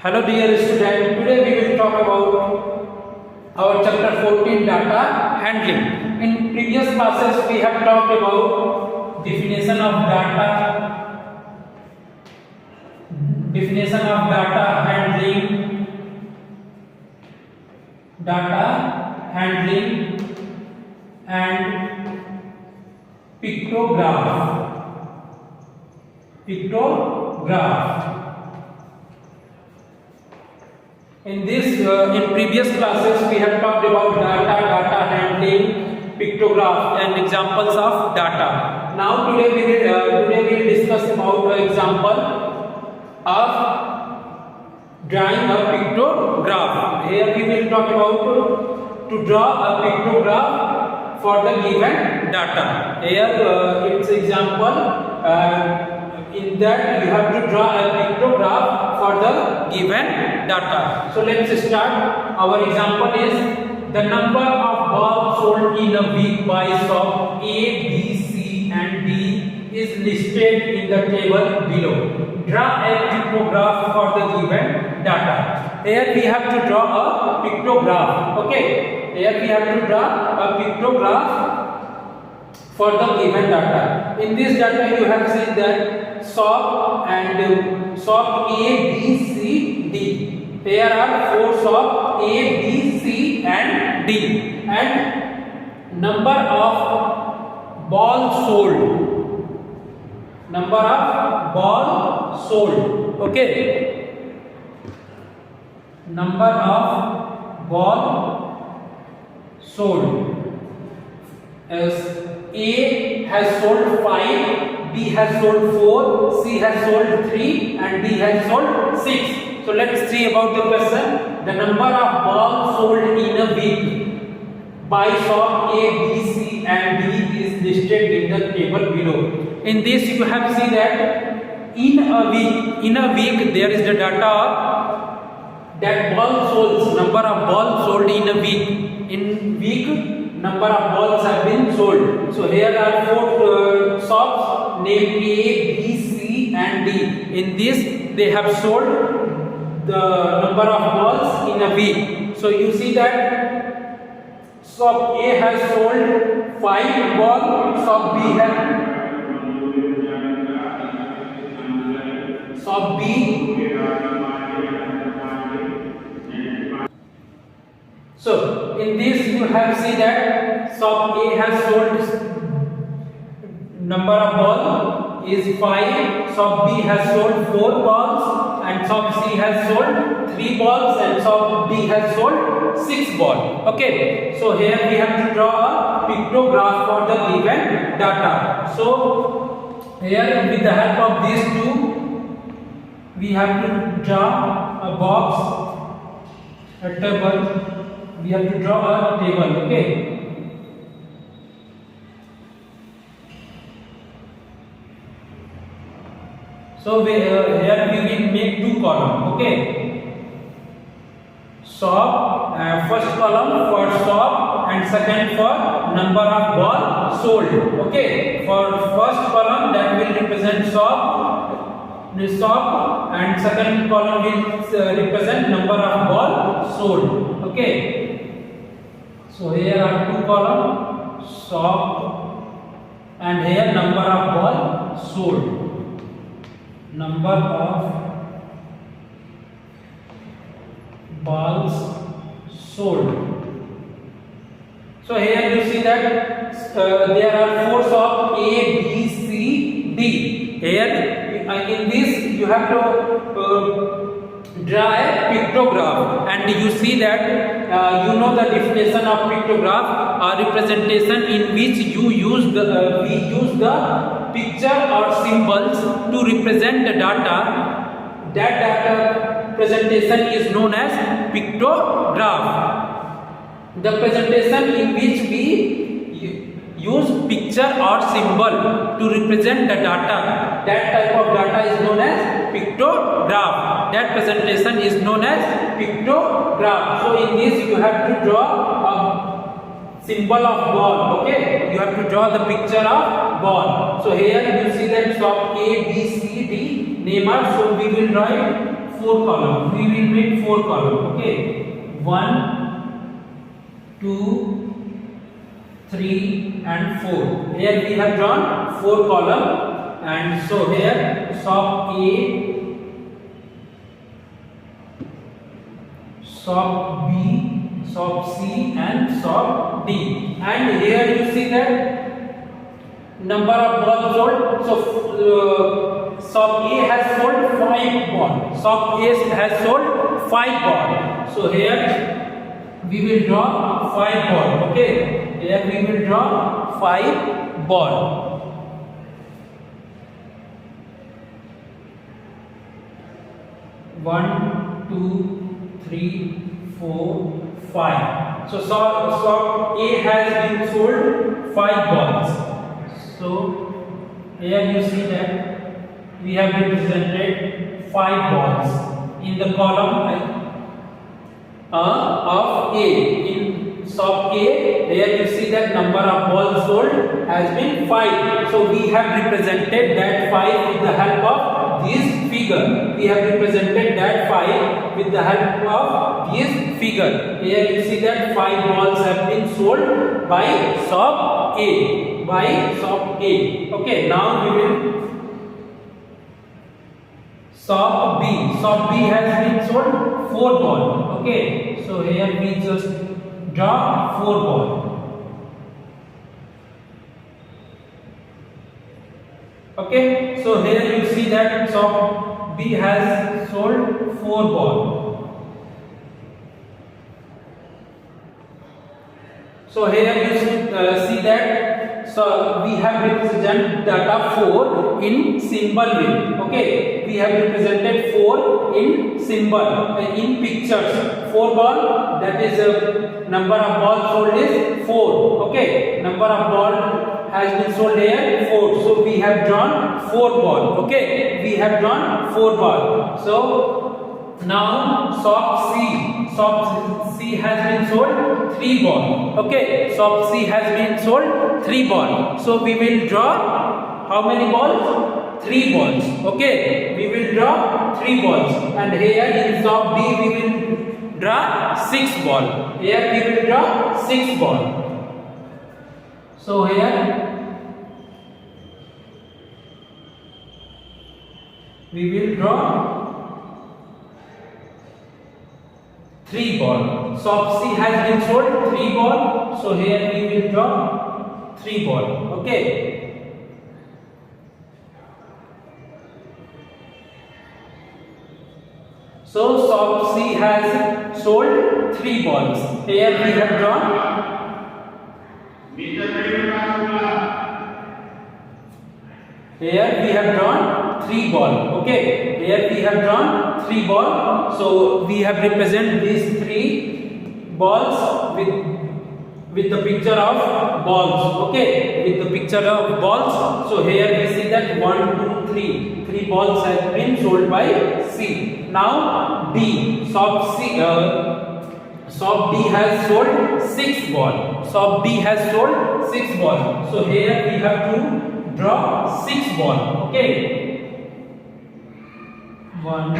Hello dear student, today we will talk about our chapter 14 data handling. In previous classes we have talked about definition of data handling and pictograph. In previous classes we have talked about data handling, pictograph and examples of data. Now today we will discuss about the example of drawing a pictograph. Here we will talk about to draw a pictograph for the given data. Here its example. In that you have to draw a pictograph for the given data. So let's start. Our example is the number of balls sold in a week by shop A, B, C and D is listed in the table below. Draw a pictograph for the given data. Here we have to draw a pictograph. Okay. Here we have to draw a pictograph for the given data. In this data you have seen that shop and shop A, B, C, D. There are 4 shop A, B, C and D. And number of balls sold. Number of balls sold. Okay. Number of balls sold. As A has sold 5, B has sold 4, C has sold 3 and D has sold 6. So let's see about the question. The number of balls sold in a week by shop A, B, C and D is listed in the table below. In this you have seen that in a week there is the data of that ball sold, number of balls sold in a week. In week number of balls have been sold. So here are 4 shops named A, B, C and D. In this they have sold the number of balls in a week. So you see that shop A has sold 5 balls, shop B. So in this you have seen that shop A has sold number of balls is 5, shop B has sold 4 balls and shop C has sold 3 balls and shop D has sold 6 balls. Okay, so here we have to draw a pictograph for the given data. So here with the help of these two we have to draw a box, a table. We have to draw a table. Okay. So here we will make 2 columns. Okay. Shop, first column for shop and second for number of balls sold. Okay. For first column that will represent shop and second column will represent number of balls sold. Okay. So here are 2 columns, shop and here number of balls sold. Number of balls sold. So here you see that there are 4 shops A, B, C, D. Here in this you have to draw a pictograph and you see that you know the definition of pictograph or representation in which we use the picture or symbols to represent the data. That data presentation is known as pictograph. The presentation in which we use picture or symbol to represent the data, that type of data is known as pictograph. That presentation is known as pictograph. So in this you have to draw a symbol of ball. Okay, you have to draw the picture of ball. So here you see that shop A, B, C, D name are. So we will draw it four column. We will make four column. Okay, 1, 2, 3 and 4. Here we have drawn four column, and so here shop A, shop B, shop C and shop D. And here you see that number of balls sold. So shop A has sold 5 balls. Shop A has sold 5 balls. So here we will draw 5 balls. Okay, here we will draw 5 balls. One, 2, 3, 4, 5. So shop A has been sold 5 balls. So here you see that we have represented 5 balls in the column of A. In shop A, here you see that number of balls sold has been 5. So we have represented that 5 with the help of this figure. We have represented that 5 with the help of this figure. Here you see that 5 balls have been sold by shop A. By shop A. Okay, now we will shop B. Shop B has been sold 4 balls. Okay, so here we just draw 4 balls. Okay, so here you see that shop B has sold 4 balls. So here you see that so we have represented data 4 in symbol way. Okay, we have represented 4 in symbol in pictures. 4 ball, that is number of balls sold is 4. Okay, number of ball has been sold here 4. So we have drawn 4 ball. Okay, we have drawn 4 ball. So now shop C has been sold 3 ball. Okay, shop C has been sold 3 ball. So we will draw how many balls? 3 balls. Okay, we will draw 3 balls. And here in shop B we will draw 6 ball. Here we will draw 6 ball. So here we will draw 3 ball. Shop C has been sold 3 ball. So here we will draw 3 ball. Okay. So shop C has sold 3 balls. Here we have drawn. Here we have drawn 3 ball. Okay, here we have drawn 3 ball. So we have represented these 3 balls with the picture of balls. Okay, with the picture of balls. So here we see that 1, 2, 3 balls have been sold by C. Now D, shop D has sold 6 ball. Shop D has sold 6 ball. So here we have to draw 6 ball. Okay, 1,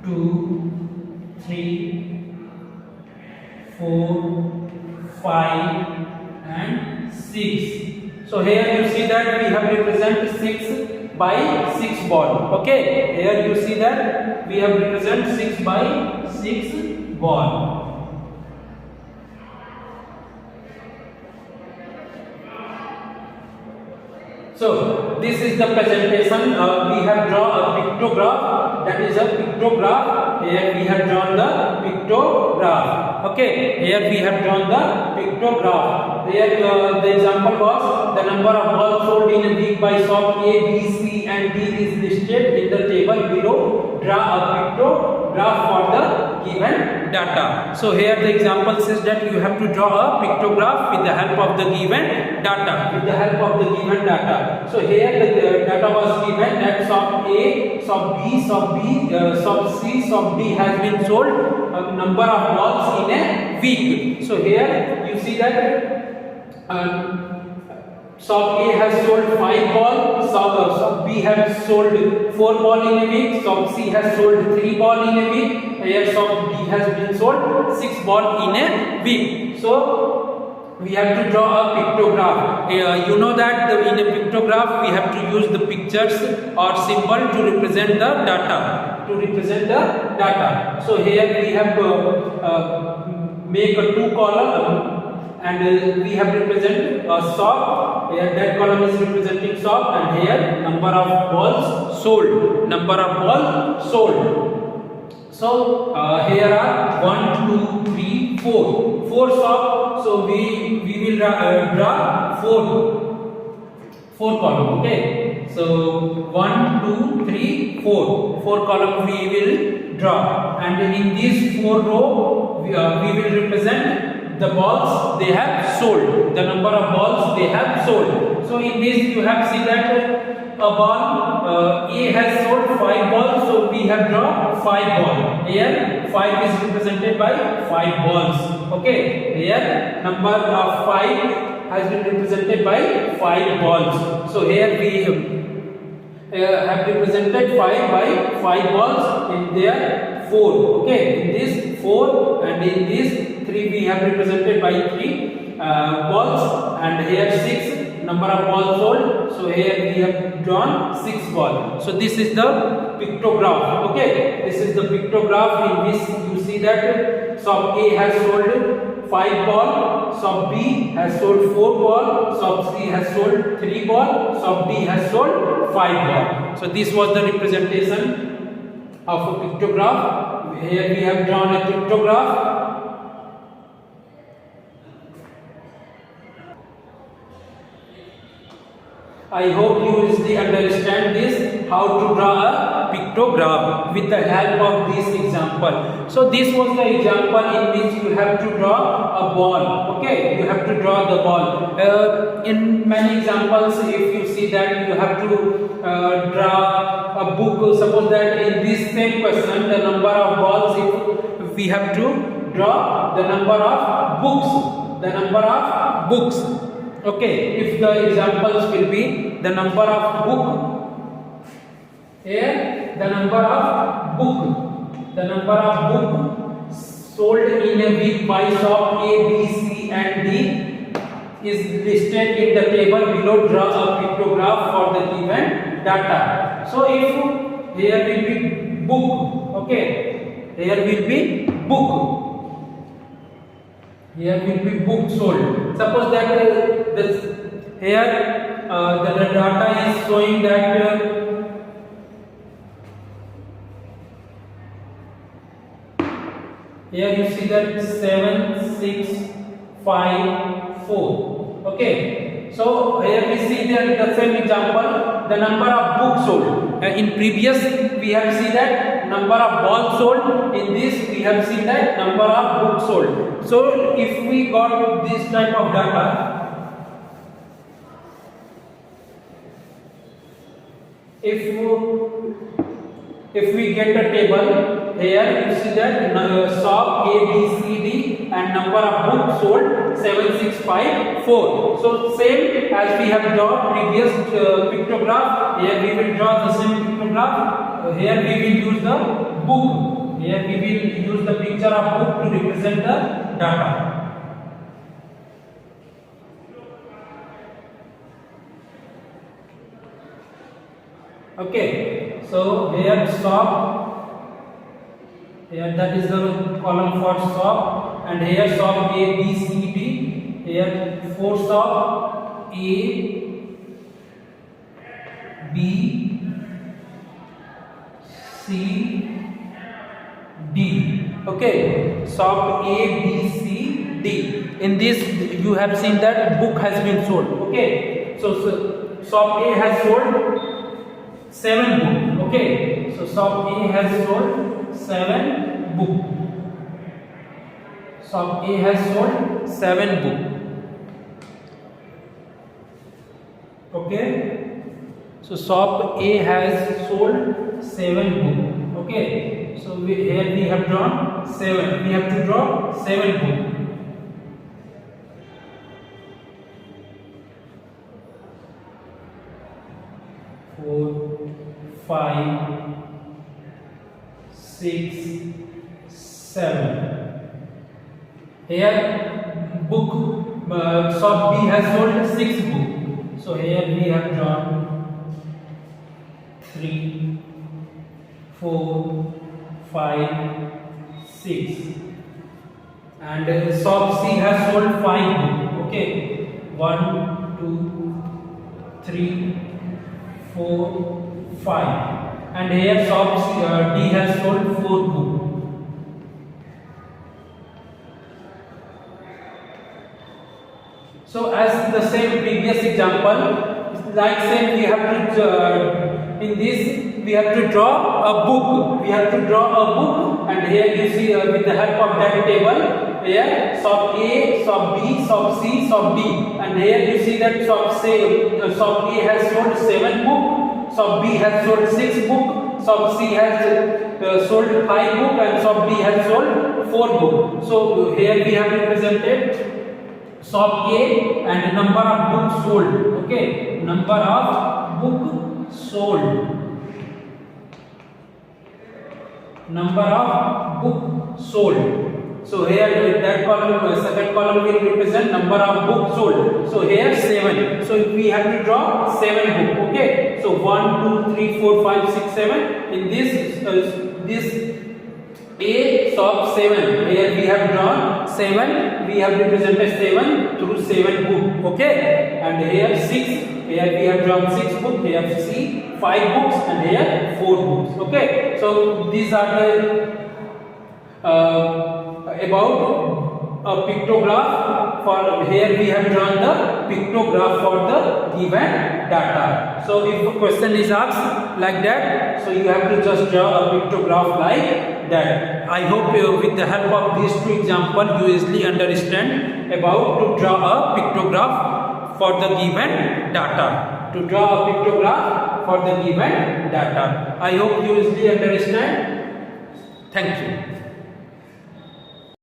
2, 3, 4, 5 and 6. So here you see that we have represented 6 by 6 ball. Okay, here you see that we have represented 6 by 6 ball. So this is the presentation. We have drawn a pictograph. That is a pictograph. Here we have drawn the pictograph. Okay, here we have drawn the pictograph. Here the example was the number of balls sold in a week by shop A, B, C and D is listed in the table below. Draw a pictograph for the given data. So here the example says that you have to draw a pictograph with the help of the given data. With the help of the given data. So here the data was given that shop A, shop B, shop C, shop D has been sold a number of balls in a week. So here you see that shop A has sold 5 balls, shop B has sold 4 balls in a week, shop C has sold 3 balls in a week, here shop D has been sold 6 balls in a week. So we have to draw a pictograph. You know that in a pictograph we have to use the pictures or symbol to represent the data. So here we have make a 2 column and we have represent a shop. Here that column is representing shop and here number of balls sold. So here are 1, 2, 3, 4 shop. So we will draw 4 column. Okay. So 1, 2, 3, 4 column we will draw, and in these 4 row we will represent the balls they have sold, the number of balls they have sold. So in this you have seen that a ball A has sold 5 balls, so we have drawn 5 balls. Here 5 is represented by 5 balls. Okay, here number of 5 has been represented by 5 balls. So here we have represented 5 by 5 balls, in there 4. Okay, in this 4 and in this 3 we have represented by 3 balls, and here 6 number of balls sold. So here we have drawn 6 balls. So this is the pictograph. Okay, this is the pictograph in which you see that shop A has sold 5 balls, shop B has sold 4 balls, shop C has sold 3 balls, shop D has sold 5 balls. So this was the representation of a pictograph. Here we have drawn a pictograph. I hope you easily understand this, how to draw a pictograph with the help of this example. So this was the example in which you have to draw a ball. Okay, you have to draw the ball. In many examples, if you see that you have to draw a book. Suppose that in this same question, the number of balls, if we have to draw the number of books. Okay, if the examples will be the number of book, here the number of book sold in a week by shop A, B, C and D is listed in the table below. Draw a pictograph for the given data. So if here will be book, okay, here will be book. Here will be book sold. Suppose that the data is showing that here you see that 7, 6, 5, 4. Okay. So here we see that the same example, the number of books sold. In previous we have seen that number of balls sold. In this we have seen that number of books sold. So if we got this type of data, if we get a table, here you see that shop A, B, C, D and number of books sold 7, 6, 5, 4. So same as we have drawn previous pictograph, here we will draw the same pictograph. Here we will use the book. Here we will use the picture of book to represent the data. Okay, so here shop, here that is the column for shop, and here shop A, B, C, D. Here 4 shop A, B, C, D. Okay, shop A, B, C, D. In this you have seen that book has been sold. Okay, so shop A has sold 7 books. Okay, so shop A has sold 7 books. Shop A has sold 7 books. Okay, so shop A has sold 7 books. Okay, so here we have drawn 7. We have to draw 7 books. 4, 5, 6, 7. Here book shop B has sold 6 books. So here we have drawn 3, 4, 5, 6. And shop C has sold 5 books. Okay, 1, 2, 3, 4, 5. And here shop D has sold 4 books. So as the same previous example, like same we have to in this we have to draw a book. We have to draw a book, and here you see with the help of that table, here shop A, shop B, shop C, shop D, and here you see that shop A has sold 7 books, shop B has sold 6 books, shop C has sold 5 books, and shop D has sold 4 books. So here we have represented shop A and number of books sold. Okay, number of book sold. Number of book sold. So here that column, second column will represent number of books sold. So here 7. So we have to draw 7 books. Okay. So 1, 2, 3, 4, 5, 6, 7. In this A shop 7. Here we have drawn 7. We have represented 7 through 7 book. Okay. And here 6. Here we have drawn 6 books. Here C 5 books, and here 4 books. Okay. So these are the about a pictograph. For here we have drawn the pictograph for the given data. So if a question is asked like that, so you have to just draw a pictograph like that. I hope with the help of these 2 examples you easily understand about to draw a pictograph for the given data. To draw a pictograph for the given data. I hope you easily understand. Thank you.